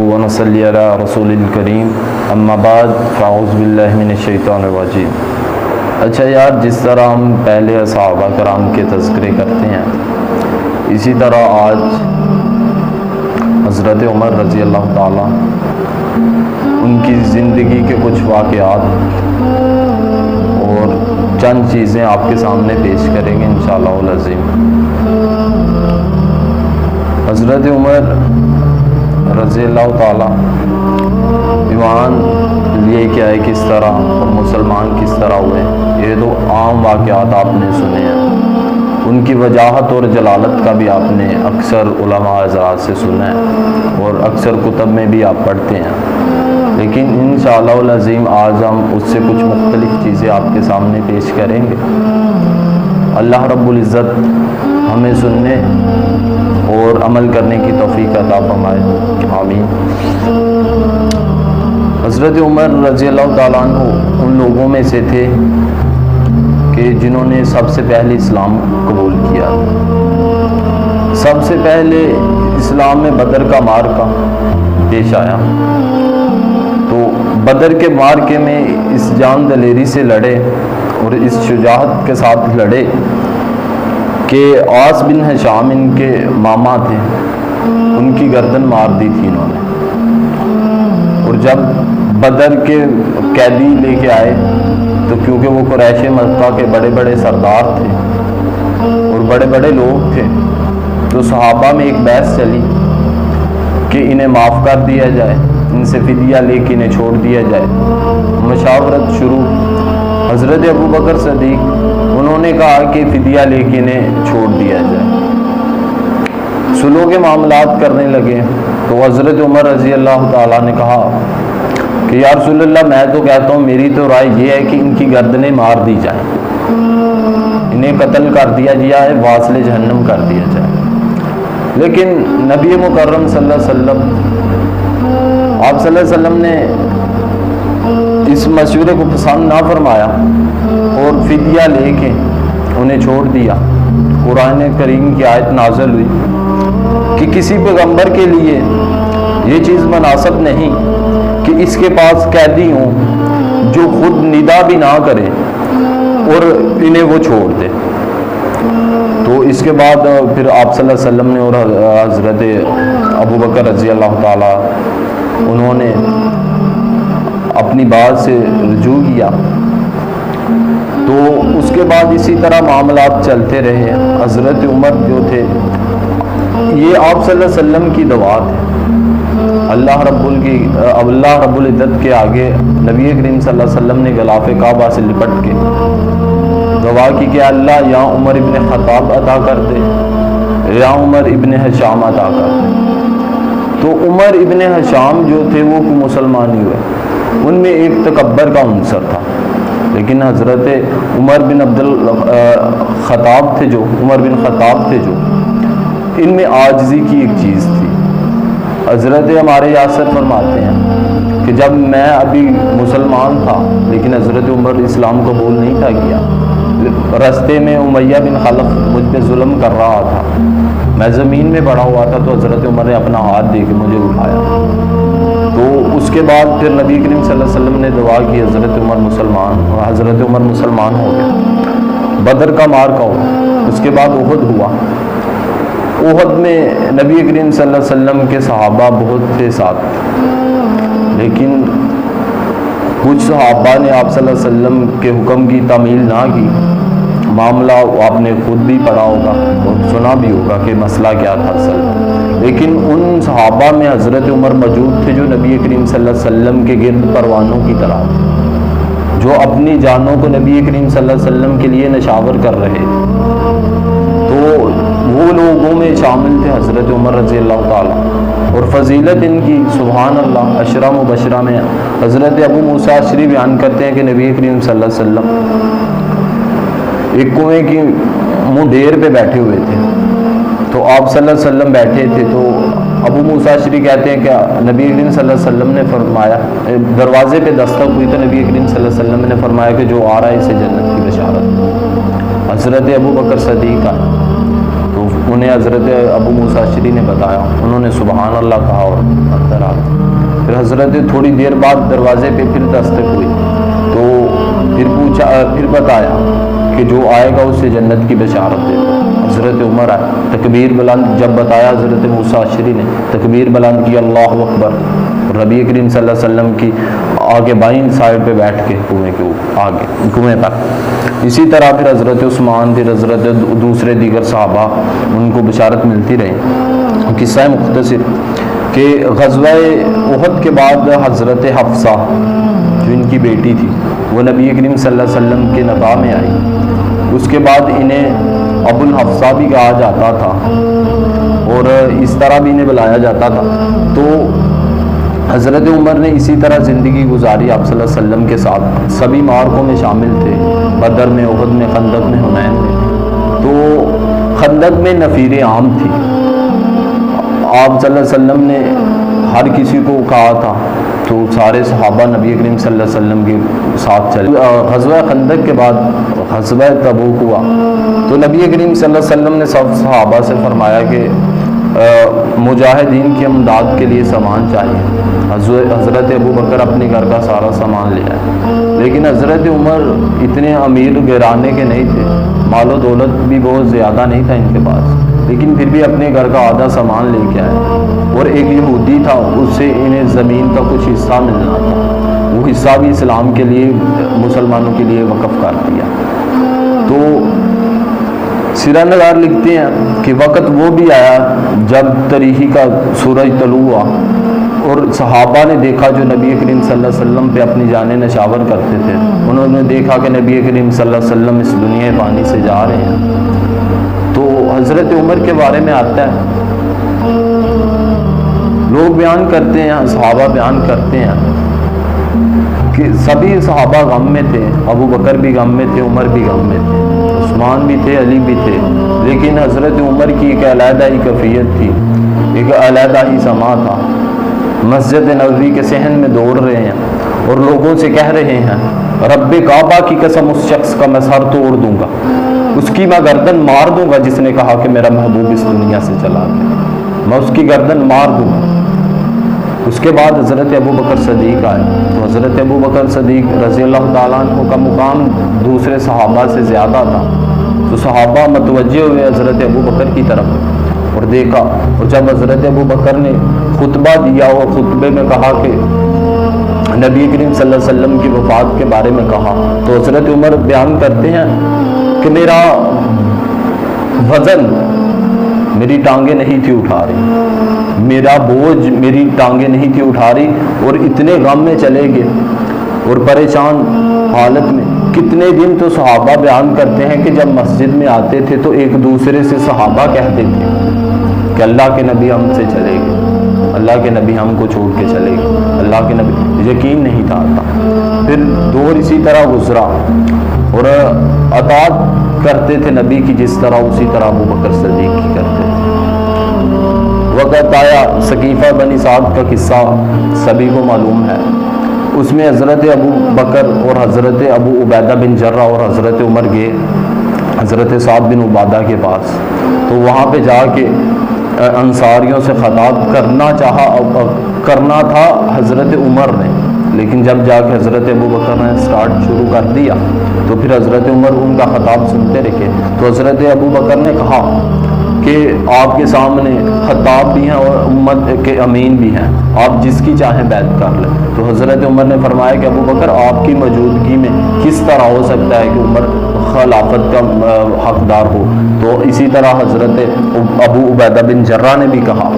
ونصلی علی رسول الکریم اما بعد فاعوذ باللہ من الشیطان الرجیم۔ اچھا یار، جس طرح ہم پہلے صحابہ کرام کے تذکرے کرتے ہیں، اسی طرح آج حضرت عمر رضی اللہ تعالیٰ ان کی زندگی کے کچھ واقعات اور چند چیزیں آپ کے سامنے پیش کریں گے انشاءاللہ العظیم۔ حضرت عمر رضی اللہ تعالیٰ ایمان لے کے آئے کس طرح اور مسلمان کس طرح ہوئے، یہ تو عام واقعات آپ نے سنے ہیں۔ ان کی وجاہت اور جلالت کا بھی آپ نے اکثر علماء حضرات سے سنا ہے اور اکثر کتب میں بھی آپ پڑھتے ہیں، لیکن انشاءاللہ العظیم آج ہم اس سے کچھ مختلف چیزیں آپ کے سامنے پیش کریں گے۔ اللہ رب العزت ہمیں سننے اور عمل کرنے کی توفیق عطا فرمائے، آمین۔ حضرت عمر رضی اللہ تعالیٰ عنہ ان لوگوں میں سے تھے کہ جنہوں نے سب سے پہلے اسلام قبول کیا۔ سب سے پہلے اسلام میں بدر کا معرکہ پیش آیا، تو بدر کے معرکے میں اس جان دلیری سے لڑے اور اس شجاعت کے ساتھ لڑے کہ عاص بن ہشام ان کے ماما تھے، ان کی گردن مار دی تھی انہوں نے۔ اور جب بدر کے قیدی لے کے آئے تو کیونکہ وہ قریش مکہ کے بڑے بڑے سردار تھے اور بڑے بڑے لوگ تھے، تو صحابہ میں ایک بحث چلی کہ انہیں معاف کر دیا جائے، ان سے فدیہ لے کے انہیں چھوڑ دیا جائے۔ مشاورت شروع، حضرت ابو بکر صدیق انہوں نے کہا کہ فدیہ لے کے انہیں چھوڑ دیا جائے۔ صلح کے معاملات کرنے لگے تو حضرت عمر رضی اللہ تعالیٰ نے کہا کہ یا رسول اللہ، میں تو کہتا ہوں، میری تو رائے یہ ہے کہ ان کی گردنیں مار دی جائیں، انہیں قتل کر دیا جائے، واصل جہنم کر دیا جائے۔ لیکن نبی مکرم صلی اللہ علیہ وسلم، آپ صلی اللہ علیہ وسلم نے اس مشورے کو پسند نہ فرمایا اور فدیہ لے کے انہیں چھوڑ دیا۔ قرآن کریم کی آیت نازل ہوئی کہ کسی پیغمبر کے لیے یہ چیز مناسب نہیں کہ اس کے پاس قیدی ہوں جو خود ندا بھی نہ کرے اور انہیں وہ چھوڑ دے۔ تو اس کے بعد پھر آپ صلی اللہ علیہ وسلم نے اور حضرت ابو بکر رضی اللہ تعالیٰ انہوں نے اپنی بات سے رجوع کیا۔ تو اس کے بعد اسی طرح معاملات چلتے رہے۔ حضرت عمر جو تھے، یہ آپ صلی اللہ علیہ وسلم کی دعا تھے۔ اللہ رب العزت کے آگے نبی کریم صلی اللہ علیہ وسلم نے غلاف کعبہ سے لپٹ کے دعا کی کہ اللہ یا عمر ابن خطاب عطا کر دے، یا عمر ابن ہشام عطا کر دے۔ تو عمر ابن ہشام جو تھے وہ مسلمان ہی ہوئے، ان میں ایک تکبر کا عنصر تھا، لیکن حضرت عمر بن خطاب تھے جو ان میں عاجزی کی ایک چیز تھی۔ حضرت ہمارے یاسر فرماتے ہیں کہ جب میں ابھی مسلمان تھا لیکن حضرت عمر اسلام قبول نہیں تھا کیا، رستے میں امیہ بن خلف مجھ پہ ظلم کر رہا تھا، میں زمین میں پڑا ہوا تھا، تو حضرت عمر نے اپنا ہاتھ دے کے مجھے اٹھایا۔ تو اس کے بعد پھر نبی کریم صلی اللہ علیہ وسلم نے دعا کی، حضرت عمر مسلمان ہو گئے۔ بدر کا معرکہ ہوا، اس کے بعد احد ہوا۔ احد میں نبی کریم صلی اللہ علیہ وسلم کے صحابہ بہت تھے ساتھ، لیکن کچھ صحابہ نے آپ صلی اللہ علیہ وسلم کے حکم کی تعمیل نہ کی۔ معاملہ آپ نے خود بھی پڑھا ہوگا اور سنا بھی ہوگا کہ مسئلہ کیا تھا اصل میں، لیکن ان صحابہ میں حضرت عمر موجود تھے جو نبی کریم صلی اللہ علیہ وسلم کے گرد پروانوں کی طرح تھے، جو اپنی جانوں کو نبی کریم صلی اللہ علیہ وسلم کے لیے نشاور کر رہے تھے۔ تو وہ لوگوں میں شامل تھے حضرت عمر رضی اللہ تعالیٰ، اور فضیلت ان کی سبحان اللہ، عشرہ مبشرہ میں حضرت ابو موسیٰ اشعری بیان کرتے ہیں کہ نبی کریم صلی اللہ علیہ وسلم ایک کنویں کی منہ ڈیر پہ بیٹھے ہوئے تھے، تو آپ صلی اللہ علیہ وسلم بیٹھے تھے، تو ابو موسیٰ اشعری کہتے ہیں کہ نبی کریم صلی اللہ علیہ وسلم نے فرمایا، دروازے پہ دستک ہوئی تو نبی کریم صلی اللہ علیہ وسلم نے فرمایا کہ جو آ رہا ہے اسے جنت کی بشارت۔ حضرت ابو بکر صدیق آئے تو انہیں حضرت ابو موسیٰ اشعری نے بتایا، انہوں نے سبحان اللہ کہا اور اندر آ گئے۔ پھر حضرت تھوڑی دیر بعد دروازے پہ پھر دستک ہوئی تو پھر بتایا کہ جو آئے گا اسے جنت کی بشارت دے دو۔ حضرت عمر آئے، تکبیر بلند، جب بتایا حضرت موسیٰ اشعری نے تکبیر بلند کی، اللہ اکبر، نبی کریم صلی اللہ علیہ وسلم کی آگے بائیں سائڈ پہ بیٹھ کے کنویں کے آگے کنویں پر۔ اسی طرح پھر حضرت عثمان، پھر حضرت دوسرے دیگر صحابہ، ان کو بشارت ملتی رہی۔ قصہ مختصر کہ غزوہ احد کے بعد حضرت حفصہ جو ان کی بیٹی تھی وہ نبی کریم صلی اللہ علیہ وسلم کے نکاح میں آئی۔ اس کے بعد انہیں ابو الحفصہ بھی کہا جاتا تھا اور اس طرح بھی انہیں بلایا جاتا تھا۔ تو حضرت عمر نے اسی طرح زندگی گزاری آپ صلی اللہ علیہ وسلم کے ساتھ، سبھی معرکوں میں شامل تھے، بدر میں، احد میں، خندق میں، حنین میں۔ تو خندق میں نفیر عام تھی، آپ صلی اللہ علیہ وسلم نے ہر کسی کو کہا تھا تو سارے صحابہ نبی کریم صلی اللہ علیہ وسلم کے ساتھ چلے۔ غزوہ خندق کے بعد غزوہ تبوک ہوا تو نبی کریم صلی اللہ علیہ وسلم نے سب صحابہ سے فرمایا کہ مجاہدین کی امداد کے لیے سامان چاہیے۔ حضرت ابو بکر اپنے گھر کا سارا سامان لے آئے، لیکن حضرت عمر اتنے امیر گھرانے کے نہیں تھے، مال و دولت بھی بہت زیادہ نہیں تھا ان کے پاس، لیکن پھر بھی اپنے گھر کا آدھا سامان لے کے آئے۔ اور ایک یہودی تھا، اس سے انہیں زمین کا کچھ حصہ ملنا تھا، وہ حصہ بھی اسلام کے لیے، مسلمانوں کے لیے وقف کر دیا۔ تو سیرہ نگار لکھتے ہیں کہ وقت وہ بھی آیا جب تریحی کا سورج طلوع ہوا اور صحابہ نے دیکھا جو نبی کریم صلی اللہ علیہ وسلم پہ اپنی جانیں نشاور کرتے تھے، انہوں نے دیکھا کہ نبی کریم صلی اللہ علیہ وسلم اس دنیا فانی سے جا رہے ہیں۔ تو حضرت عمر کے بارے میں آتا ہے، لوگ بیان کرتے ہیں، صحابہ بیان کرتے ہیں کہ سبھی صحابہ غم میں تھے، ابو بکر بھی غم میں تھے، عمر بھی غم میں تھے، عثمان بھی تھے، علی بھی تھے، لیکن حضرت عمر کی ایک علیحدہ ہی کیفیت تھی، ایک علیحدہ ہی سما تھا۔ مسجد نبوی کے صحن میں دوڑ رہے ہیں اور لوگوں سے کہہ رہے ہیں رب کعبہ کی قسم اس شخص کا میں سر توڑ دوں گا، اس کی میں گردن مار دوں گا جس نے کہا کہ میرا محبوب اس دنیا سے چلا گیا، میں اس کی گردن مار دوں گا۔ اس کے بعد حضرت ابو بکر صدیق آئے تو حضرت ابو بکر صدیق رضی اللہ تعالیٰ عنہ کا مقام دوسرے صحابہ سے زیادہ تھا، تو صحابہ متوجہ ہوئے حضرت ابو بکر کی طرف اور دیکھا، اور جب حضرت ابو بکر نے خطبہ دیا اور خطبے میں کہا کہ نبی کریم صلی اللہ علیہ وسلم کی وفات کے بارے میں کہا، تو حضرت عمر بیان کرتے ہیں کہ میرا وزن میری ٹانگیں نہیں تھی اٹھا رہی، میرا بوجھ میری ٹانگیں نہیں تھی اٹھا رہی، اور اتنے غم میں چلے گئے اور پریشان حالت میں۔ کتنے دن تو صحابہ بیان کرتے ہیں کہ جب مسجد میں آتے تھے تو ایک دوسرے سے صحابہ کہتے تھے کہ اللہ کے نبی ہم سے چلے گئے، اللہ کے نبی ہم کو چھوڑ کے چلے گئے، اللہ کے نبی، یقین نہیں تھا آتا۔ پھر دور اسی طرح گزرا اور اطاعت کرتے تھے نبی کی جس طرح، اسی طرح ابو بکر صدیق کی کرتے تھے۔ وقت آیا، ثقیفہ بنی سعد کا قصہ سبھی کو معلوم ہے، اس میں حضرت ابو بکر اور حضرت ابو عبیدہ بن جرہ اور حضرت عمر گئے حضرت سعد بن عبادہ کے پاس، تو وہاں پہ جا کے انصاریوں سے خطاب کرنا تھا حضرت عمر نے، لیکن جب جا کے حضرت ابو بکر نے سٹارٹ شروع کر دیا تو پھر حضرت عمر ان کا خطاب سنتے رہے۔ تو حضرت ابو بکر نے کہا کہ آپ کے سامنے خطاب بھی ہیں اور امت کے امین بھی ہیں، آپ جس کی چاہیں بیعت کر لیں۔ تو حضرت عمر نے فرمایا کہ ابو بکر آپ کی موجودگی میں کس طرح ہو سکتا ہے کہ عمر خلافت کا حقدار ہو؟ تو اسی طرح حضرت ابو عبیدہ بن جرہ نے بھی کہا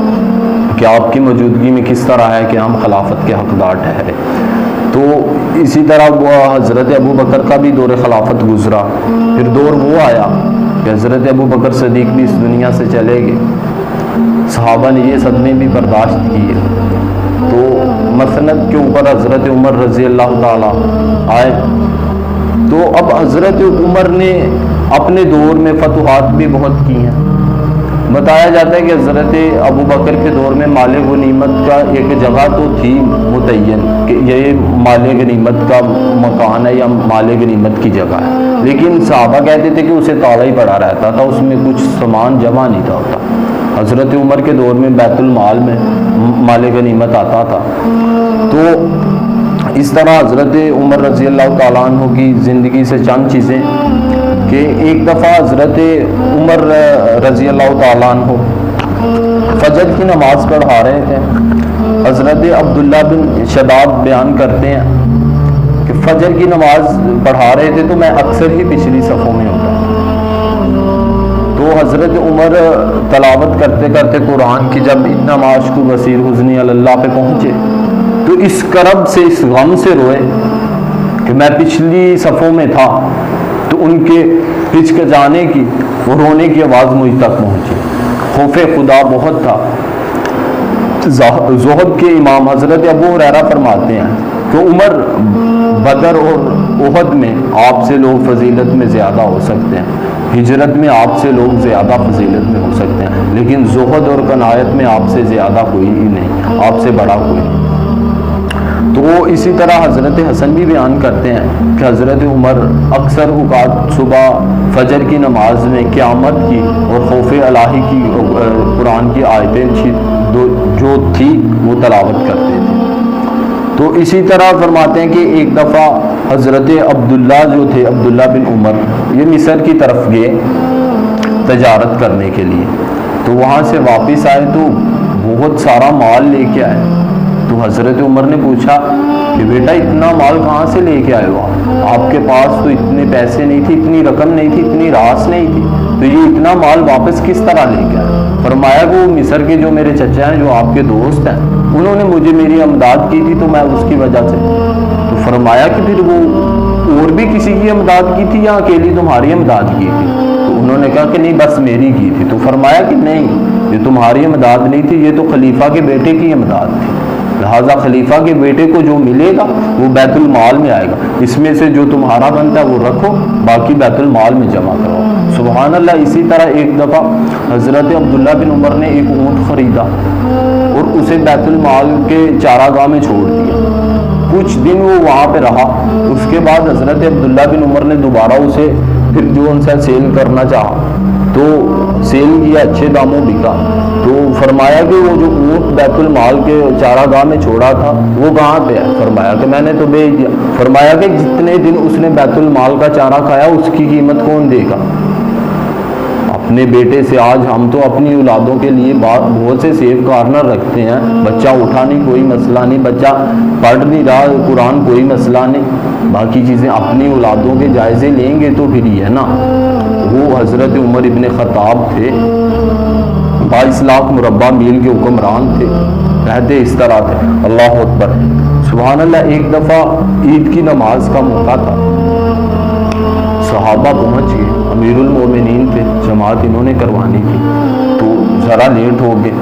کہ آپ کی موجودگی میں کس طرح ہے کہ ہم خلافت کے حقدار ٹھہرے۔ تو اسی طرح وہ حضرت ابو بکر کا بھی دور خلافت گزرا، پھر دور وہ آیا کہ حضرت ابو بکر صدیق بھی اس دنیا سے چلے گئے، صحابہ نے یہ صدمے بھی برداشت کیے، تو مسند کے اوپر حضرت عمر رضی اللہ تعالیٰ آئے۔ تو اب حضرت عمر نے اپنے دور میں فتوحات بھی بہت کی ہیں، بتایا جاتا ہے کہ حضرت ابو بکر کے دور میں مال غنیمت کا ایک جگہ تو تھی متعین کہ یہ مال غنیمت کا مکان ہے یا مال غنیمت کی جگہ ہے، لیکن صحابہ کہتے تھے کہ اسے تالا ہی پڑا رہتا تھا، اس میں کچھ سامان جمع نہیں تھا ہوتا۔ حضرت عمر کے دور میں بیت المال میں مال غنیمت آتا تھا۔ تو اس طرح حضرت عمر رضی اللہ تعالیٰ عنہ کی زندگی سے چند چیزیں کہ ایک دفعہ حضرت عمر رضی اللہ تعالیٰ عنہ فجر کی نماز پڑھا رہے تھے۔ حضرت عبداللہ بن شداد بیان کرتے ہیں کہ فجر کی نماز پڑھا رہے تھے تو میں اکثر ہی پچھلی صفوں میں ہوتا، تو حضرت عمر تلاوت کرتے کرتے قرآن کی جب اتنا معاش کو بصیر حزنی اللہ پہ پہنچے تو اس کرب سے، اس غم سے روئے کہ میں پچھلی صفوں میں تھا، تو ان کے ہچکچانے کی اور رونے کی آواز مجھ تک پہنچی۔ خوف خدا بہت تھا۔ زہد کے امام حضرت ابو ہریرہ فرماتے ہیں کہ عمر بدر اور احد میں آپ سے لوگ فضیلت میں زیادہ ہو سکتے ہیں، ہجرت میں آپ سے لوگ زیادہ فضیلت میں ہو سکتے ہیں، لیکن زہد اور قناعت میں آپ سے زیادہ کوئی ہی نہیں، آپ سے بڑا کوئی نہیں۔ تو اسی طرح حضرت حسن بھی بیان کرتے ہیں کہ حضرت عمر اکثر اوقات صبح فجر کی نماز میں قیامت کی اور خوف الہی کی قرآن کی آیتیں جو تھی وہ تلاوت کرتے تھے۔ تو اسی طرح فرماتے ہیں کہ ایک دفعہ حضرت عبداللہ جو تھے، عبداللہ بن عمر، یہ مصر کی طرف گئے تجارت کرنے کے لیے، تو وہاں سے واپس آئے تو بہت سارا مال لے کے آئے۔ تو حضرت عمر نے پوچھا کہ بیٹا اتنا مال کہاں سے لے کے آئے ہو آپ کے پاس تو اتنے پیسے نہیں تھے، اتنی رقم نہیں تھی، اتنی راس نہیں تھی، تو یہ اتنا مال واپس کس طرح لے کے آئے؟ فرمایا کہ وہ مصر کے جو میرے چچا ہیں، جو آپ کے دوست ہیں، انہوں نے مجھے میری امداد کی تھی تو میں اس کی وجہ سے۔ تو فرمایا کہ پھر وہ اور بھی کسی کی امداد کی تھی یا اکیلی تمہاری امداد کی تھی؟ تو انہوں نے کہا کہ نہیں بس میری کی تھی۔ تو فرمایا کہ نہیں، یہ تمہاری امداد نہیں تھی، یہ تو خلیفہ کے بیٹے کی امداد تھی، لہٰذا خلیفہ کے بیٹے کو جو ملے گا وہ بیت المال میں آئے گا، اس میں سے جو تمہارا بنتا ہے وہ رکھو، باقی بیت المال میں جمع کرو۔ سبحان اللہ۔ اسی طرح ایک دفعہ حضرت عبداللہ بن عمر نے ایک اونٹ خریدا اور اسے بیت المال کے چارہ گاہ میں چھوڑ دیا۔ کچھ دن وہ وہاں پہ رہا، اس کے بعد حضرت عبداللہ بن عمر نے دوبارہ اسے پھر جو ان سے سیل کرنا چاہا تو سیل کیا، اچھے داموں بکا۔ تو فرمایا کہ وہ جو اونٹ بیت المال کے چارہ گاہ میں چھوڑا تھا وہ کہاں پہ ہے؟ فرمایا کہ میں نے تو بیچ دیا۔ فرمایا کہ جتنے دن اس نے بیت المال کا چارہ کھایا اس کی قیمت کون دے گا؟ اپنے بیٹے سے آج ہم تو اپنی اولادوں کے لیے بہت سے سیف کارنر رکھتے ہیں، بچہ اٹھا نہیں کوئی مسئلہ نہیں، بچہ پڑھ نہیں رہا قرآن کوئی مسئلہ نہیں، باقی چیزیں اپنی اولادوں کے جائزے لیں گے تو پھر یہ ہے نا۔ وہ حضرت عمر ابن خطاب تھے، 22 لاکھ مربع میل کے حکمران تھے، رہتے اس طرح تھے۔ اللہ اکبر، سبحان اللہ۔ ایک دفعہ عید کی نماز کا موقع تھا، صحابہ پہنچ گئے، امیر المومنین تھے، جماعت انہوں نے کروانی تھی، تو ذرا لیٹ ہو گئے۔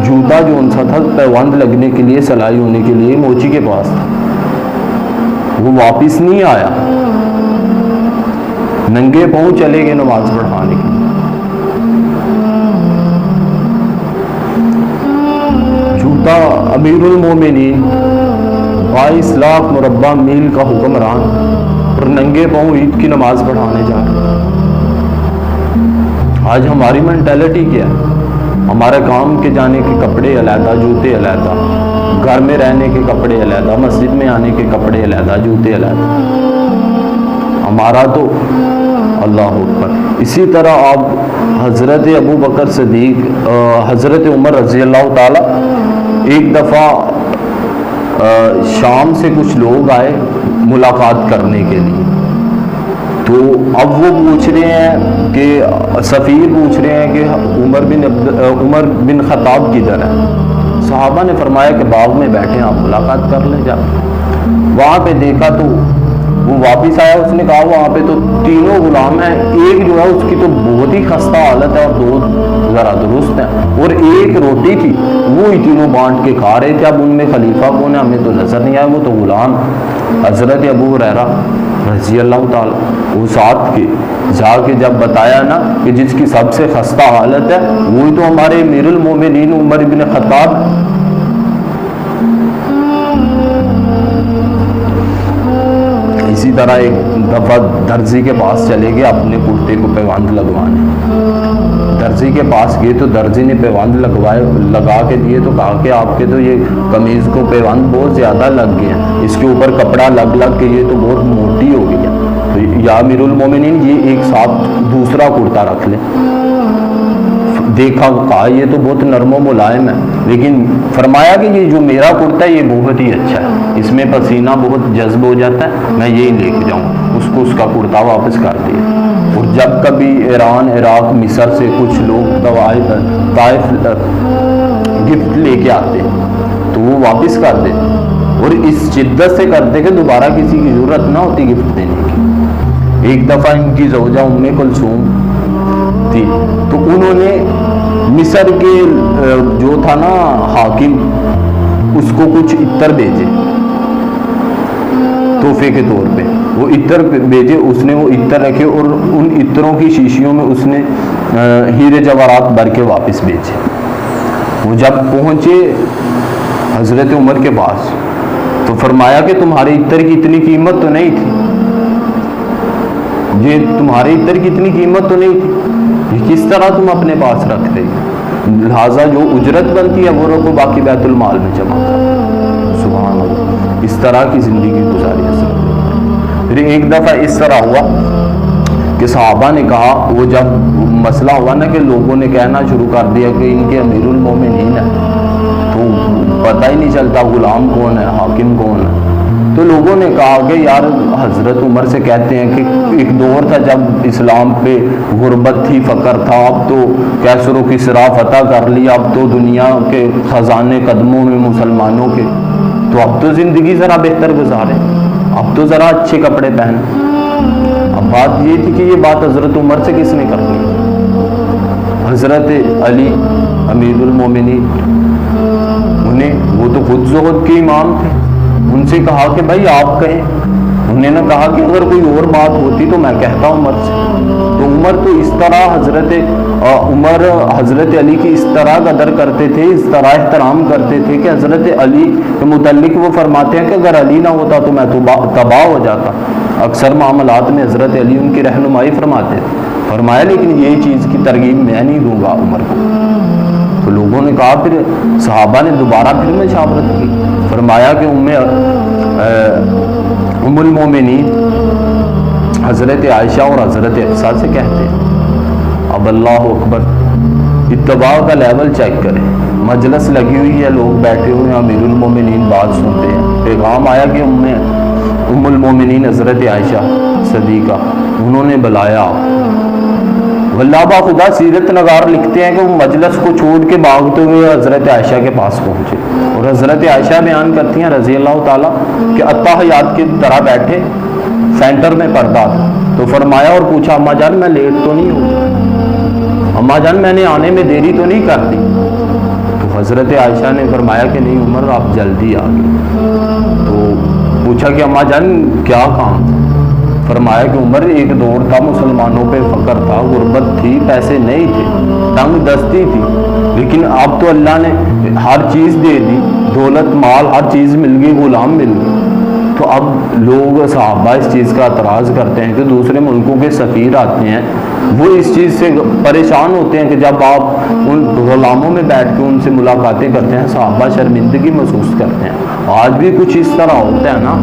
جوتا جو ان سا تھا پیوند لگنے کے لیے، سلائی ہونے کے لیے موچی کے پاس تھا، وہ واپس نہیں آیا، ننگے پاؤں چلے گئے نماز پڑھانے کے لیے۔ جوتا امیر المومنین، 22 لاکھ مربع میل کا حکمران، اور ننگے پاؤں عید کی نماز پڑھانے جا رہے۔ آج ہماری مینٹیلٹی کیا ہے؟ ہمارے کام کے جانے کے کپڑے علیحدہ، جوتے علیحدہ، گھر میں رہنے کے کپڑے علیحدہ، مسجد میں آنے کے کپڑے علیحدہ، جوتے علیحدہ، ہمارا تو اللہ اکبر۔ اسی طرح آپ حضرت ابو بکر صدیق، حضرت عمر رضی اللہ تعالی، ایک دفعہ شام سے کچھ لوگ آئے ملاقات کرنے کے لیے، تو اب وہ پوچھ رہے ہیں کہ سفیر پوچھ رہے ہیں کہ عمر بن خطاب کدھر ہے؟ صحابہ نے فرمایا کہ باغ میں بیٹھے ہیں، آپ ملاقات کر لیں جا۔ وہاں پہ دیکھا تو وہ واپس آیا، اس نے کہا وہاں پہ تو تینوں غلام ہیں، ایک جو ہے اس کی تو بہت ہی خستہ حالت ہے اور دو ذرا درست ہیں، اور ایک روٹی تھی وہ ہی تینوں بانٹ کے کھا رہے تھے۔ اب ان میں خلیفہ کون ہے ہمیں تو نظر نہیں آیا، وہ تو غلام۔ حضرت ابو ہریرہ رضی اللہ تعالیٰ وہ ساتھ کے جا کے جب بتایا نا کہ جس کی سب سے خستہ حالت ہے وہی تو ہمارے امیر المومنین عمر بن خطاب. اسی طرح ایک دفعہ درزی کے پاس چلے گئے اپنے کرتے کو پیوند لگوانے. درزی کے پاس گئے تو درزی نے پیوند لگا کے دیے تو کہا کہ آپ کے تو یہ قمیض کو پیوند بہت زیادہ لگ گئے ہیں, اس کے اوپر کپڑا لگ کے یہ تو بہت موٹی ہو گئی ہے, تو یا امیر المومنین یہ ایک ساتھ دوسرا کرتا رکھ لیں. دیکھا کہا یہ تو بہت نرم و ملائم ہے, لیکن فرمایا کہ یہ جو میرا کرتا ہے یہ بہت ہی اچھا ہے, اس میں پسینہ بہت جذب ہو جاتا ہے, میں یہی لے کے جاؤں. اس کو اس کا کرتا واپس کر دیا. اور جب کبھی ایران عراق مصر سے کچھ لوگ طائف گفٹ لے کے آتے تو وہ واپس کر دیتے, اور اس شدت سے کرتے کہ دوبارہ کسی کی ضرورت نہ ہوتی گفٹ دینے کی. ایک دفعہ ان کی زوجہ ام کلثوم تھی, تو انہوں نے مصر کے جو تھا نا حاکم اس کو کچھ عطر بھیجے تحفے کے طور پہ. وہ عطر بھیجے, اس نے وہ عطر رکھے اور ان عطروں کی شیشیوں میں اس نے ہیرے جواہرات بھر کے واپس بھیجے. وہ جب پہنچے حضرت عمر کے پاس تو فرمایا کہ تمہارے عطر کی اتنی قیمت تو نہیں تھی, یہ تمہارے عطر کی اتنی قیمت تو نہیں تھی, یہ کس طرح تم اپنے پاس رکھ رہے, لہٰذا جو اجرت بنتی ہے وہ رکھو, باقی بیت المال میں جمع کرو. سبحان اللہ, اس طرح کی زندگی گزاری ہے. پھر ایک دفعہ اس طرح ہوا کہ صحابہ نے کہا, وہ جب مسئلہ ہوا نا کہ لوگوں نے کہنا شروع کر دیا کہ ان کے امیر المومنین ہے, تو پتہ ہی نہیں چلتا غلام کون ہے حاکم کون ہے. تو لوگوں نے کہا کہ یار حضرت عمر سے کہتے ہیں کہ ایک دور تھا جب اسلام پہ غربت تھی, فقر تھا, اب تو کیسر و کسریٰ فتح کر لیا, اب تو دنیا کے خزانے قدموں میں مسلمانوں کے, تو اب تو زندگی ذرا بہتر گزارے, اب تو ذرا اچھے کپڑے پہن. اب بات یہ تھی کہ یہ بات حضرت عمر سے کس نے کرنی؟ حضرت علی امیر المومنین, وہ تو خود زہد کے امام تھے, ان سے کہا کہ بھائی آپ کہیں. انہوں نے کہا کہ اگر کوئی اور بات ہوتی تو میں کہتا عمر سے. تو عمر تو اس طرح حضرت علی کی اس طرح قدر کرتے تھے, اس طرح احترام کرتے تھے کہ حضرت علی کے متعلق وہ فرماتے ہیں کہ اگر علی نہ ہوتا تو میں تباہ ہو جاتا. اکثر معاملات میں حضرت علی ان کی رہنمائی فرماتے تھے. فرمایا لیکن یہی چیز کی ترغیب میں نہیں دوں گا عمر کو. تو لوگوں نے کہا, پھر صحابہ نے دوبارہ پھر مشاورت کی. فرمایا کہ ام المومنین حضرت عائشہ اور حضرت حفصہ سے کہتے ہیں. اب اللہ اکبر, اتباع کا لیول چیک کریں. مجلس لگی ہوئی ہے, لوگ بیٹھے ہوئے ہیں, امیر المومنین بات سنتے ہیں. پیغام آیا کہ ام المومنین حضرت عائشہ صدیقہ, انہوں نے بلایا. واللہ با خدا سیرت نگار لکھتے ہیں کہ وہ مجلس کو چھوڑ کے بھاگتے ہوئے حضرت عائشہ کے پاس پہنچے, اور حضرت عائشہ بیان کرتی ہیں رضی اللہ تعالیٰ کہ اتحیات کی طرح بیٹھے, سینٹر میں پردہ تھا. تو فرمایا اور پوچھا, اماں جان میں لیٹ تو نہیں ہوں, اماں جان میں نے آنے میں دیری تو نہیں کر دی؟ تو حضرت عائشہ نے فرمایا کہ نہیں عمر آپ جلدی آ گئے. تو پوچھا کہ اماں جان کیا کام تھا؟ فرمایا کہ عمر ایک دور تھا مسلمانوں پہ فقر تھا, غربت تھی, پیسے نہیں تھے, تنگ دستی تھی, لیکن اب تو اللہ نے ہر چیز دے دی, دولت مال ہر چیز مل گئی, غلام مل گئی. تو اب لوگ صحابہ اس چیز کا اعتراض کرتے ہیں کہ دوسرے ملکوں کے سفیر آتے ہیں, وہ اس چیز سے پریشان ہوتے ہیں کہ جب آپ ان غلاموں میں بیٹھ کے ان سے ملاقاتیں کرتے ہیں, صحابہ شرمندگی محسوس کرتے ہیں. آج بھی کچھ اس طرح ہوتا ہے نا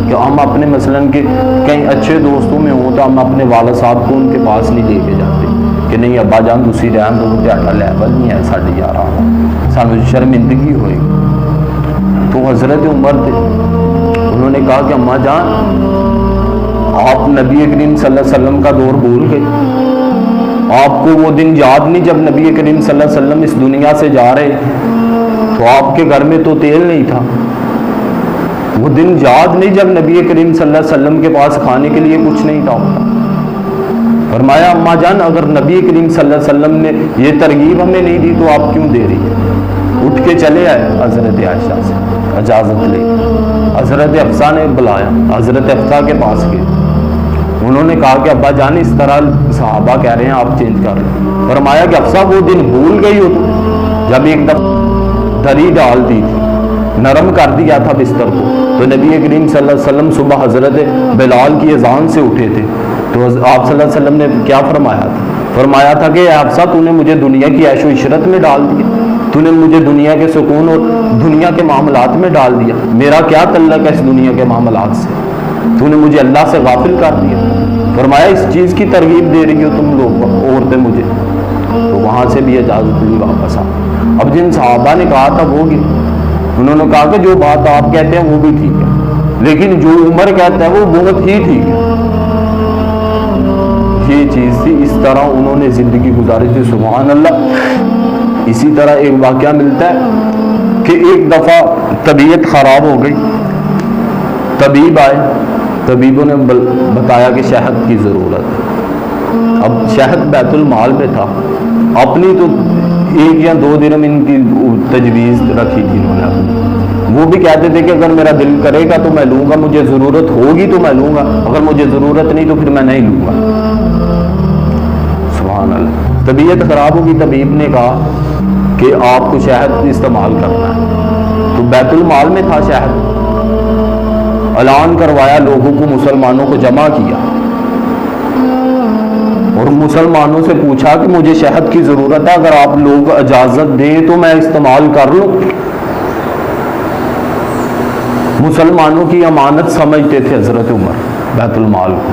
کہ ہم اپنے مثلاً کہ کئی اچھے دوستوں میں ہوں تو ہم اپنے والد صاحب کو ان کے پاس نہیں لے کے جاتے کہ نہیں ابا جان تسی رہن تو تہاڈا لیول نہیں ہے ساڈے یار, سانو شرمندگی ہوئے. تو حضرت عمر تھے, انہوں نے کہا کہ اماں جان آپ نبی کریم صلی اللہ علیہ وسلم کا دور بھول گئے, آپ کو وہ دن یاد نہیں جب نبی کریم صلی اللہ علیہ وسلم اس دنیا سے جا رہے تو آپ کے گھر میں تو تیل نہیں تھا, وہ دن یاد نہیں جب نبی کریم صلی اللہ علیہ وسلم کے پاس کھانے کے لیے کچھ نہیں تھا. فرمایا اماں جان اگر نبی کریم صلی اللہ علیہ وسلم نے یہ ترغیب ہمیں نہیں دی تو آپ کیوں دے رہی ہے؟ اٹھ کے چلے آئے حضرت عائشہ سے اجازت لے. حضرت حفصہ نے بلایا, حضرت حفصہ کے پاس گئے, انہوں نے کہا کہ ابا جان اس طرح صحابہ کہہ رہے ہیں آپ چینج کر رہے ہیں. فرمایا کہ افسا وہ دن بھول گئی ہو جب ایک دفعہ دری ڈال دی تھی, نرم کر دیا تھا بستر کو. تو نبی کریم صلی اللہ علیہ وسلم صبح حضرت بلال کی اذان سے اٹھے تھے, تو آپ صلی اللہ علیہ وسلم نے کیا فرمایا تھا؟ فرمایا تھا کہ افسا تو نے مجھے دنیا کی عیش و عشرت میں ڈال دیا, تو نے مجھے دنیا کے سکون اور دنیا کے معاملات میں ڈال دیا, میرا کیا تعلق ہے اس دنیا کے معاملات سے, تو نے مجھے اللہ سے غافل کر دیا. فرمایا اس چیز کی ترغیب دے رہی ہو تم لوگ عورتیں مجھے, تو وہاں سے بھی اجازت لی واپس آ. اب جن صحابہ نے کہا تھا وہ انہوں نے کہا کہ جو بات آپ کہتے ہیں وہ بھی ٹھیک ہے, لیکن جو عمر کہتا ہے وہ بہت ہی ٹھیک ہے. یہ چیز تھی, اس طرح انہوں نے زندگی گزاری تھی. سبحان اللہ. اسی طرح ایک واقعہ ملتا ہے کہ ایک دفعہ طبیعت خراب ہو گئی, طبیب آئے, طبیبوں نے بتایا کہ شہد کی ضرورت ہے. اب شہد بیت المال میں تھا, اپنی تو 1 یا 2 درہم ان کی تجویز رکھی تھی انہوں نے اپنی. وہ بھی کہتے تھے کہ اگر میرا دل کرے گا تو میں لوں گا, مجھے ضرورت ہوگی تو میں لوں گا, اگر مجھے ضرورت نہیں تو پھر میں نہیں لوں گا. سبحان اللہ. طبیعت خراب ہوگی, طبیب نے کہا کہ آپ کو شہد استعمال کرنا ہے. تو بیت المال میں تھا شہد, اعلان کروایا, لوگوں کو, مسلمانوں کو جمع کیا اور مسلمانوں سے پوچھا کہ مجھے شہد کی ضرورت ہے, اگر آپ لوگ اجازت دیں تو میں استعمال کر لوں. مسلمانوں کی امانت سمجھتے تھے حضرت عمر بیت المال کو.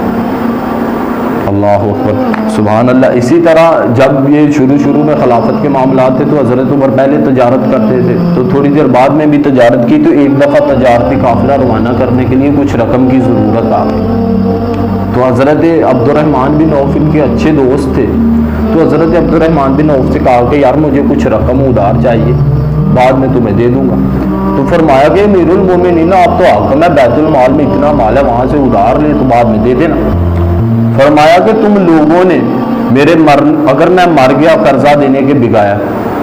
اللہ اکبر. سبحان اللہ. اسی طرح جب یہ شروع میں خلافت کے معاملات تھے تو حضرت عمر پہلے تجارت کرتے تھے, تو تھوڑی دیر بعد میں بھی تجارت کی, تو ایک دفعہ تجارتی قافلہ روانہ کرنے کے لیے کچھ رقم کی ضرورت آ گئی. تو حضرت عبد الرحمن بن عوف ان کے اچھے دوست تھے, تو حضرت عبد الرحمن بن عوف سے کہا کہ یار مجھے کچھ رقم ادھار چاہیے, بعد میں تمہیں دے دوں گا. تو فرمایا کہ امیر المومنین آپ تو حاکم ہے, بیت المال میں اتنا مال ہے, وہاں سے ادھار لے تو بعد میں دے دینا. فرمایا کہ تم لوگوں نے میرے اگر میں مر گیا قرضہ دینے کے بگایا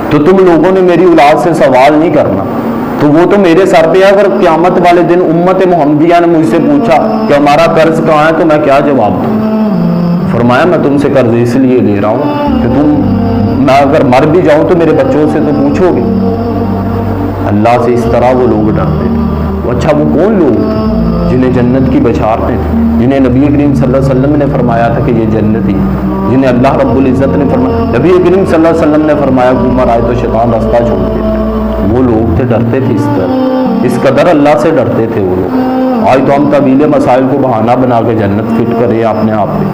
تو تم لوگوں نے میری اولاد سے سوال نہیں کرنا, تو وہ تو میرے سر پہ ہے. اگر قیامت والے دن امت محمدیہ نے مجھ سے پوچھا کہ ہمارا قرض کہاں ہے تو میں کیا جواب دوں؟ فرمایا میں تم سے قرض اس لیے لے رہا ہوں کہ میں اگر مر بھی جاؤں تو میرے بچوں سے تو پوچھو گے. اللہ سے اس طرح وہ لوگ ڈرتے تھے. اچھا وہ کون لوگ تھے جنہیں جنت کی بشارتیں تھیں, جنہیں نبی کریم صلی اللہ علیہ وسلم نے فرمایا تھا کہ یہ جنتی, جنہیں اللہ رب العزت نے فرمایا, نبی کریم صلی اللہ علیہ وسلم نے فرمایا کہ عمر آئے تو شیطان راستہ چھوڑ دیتا. وہ لوگ تھے, ڈرتے تھے اس قدر اللہ سے ڈرتے تھے وہ لوگ. آج تو ہم طویل مسائل کو بہانہ بنا کے جنت فٹ کرے اپنے آپ پہ,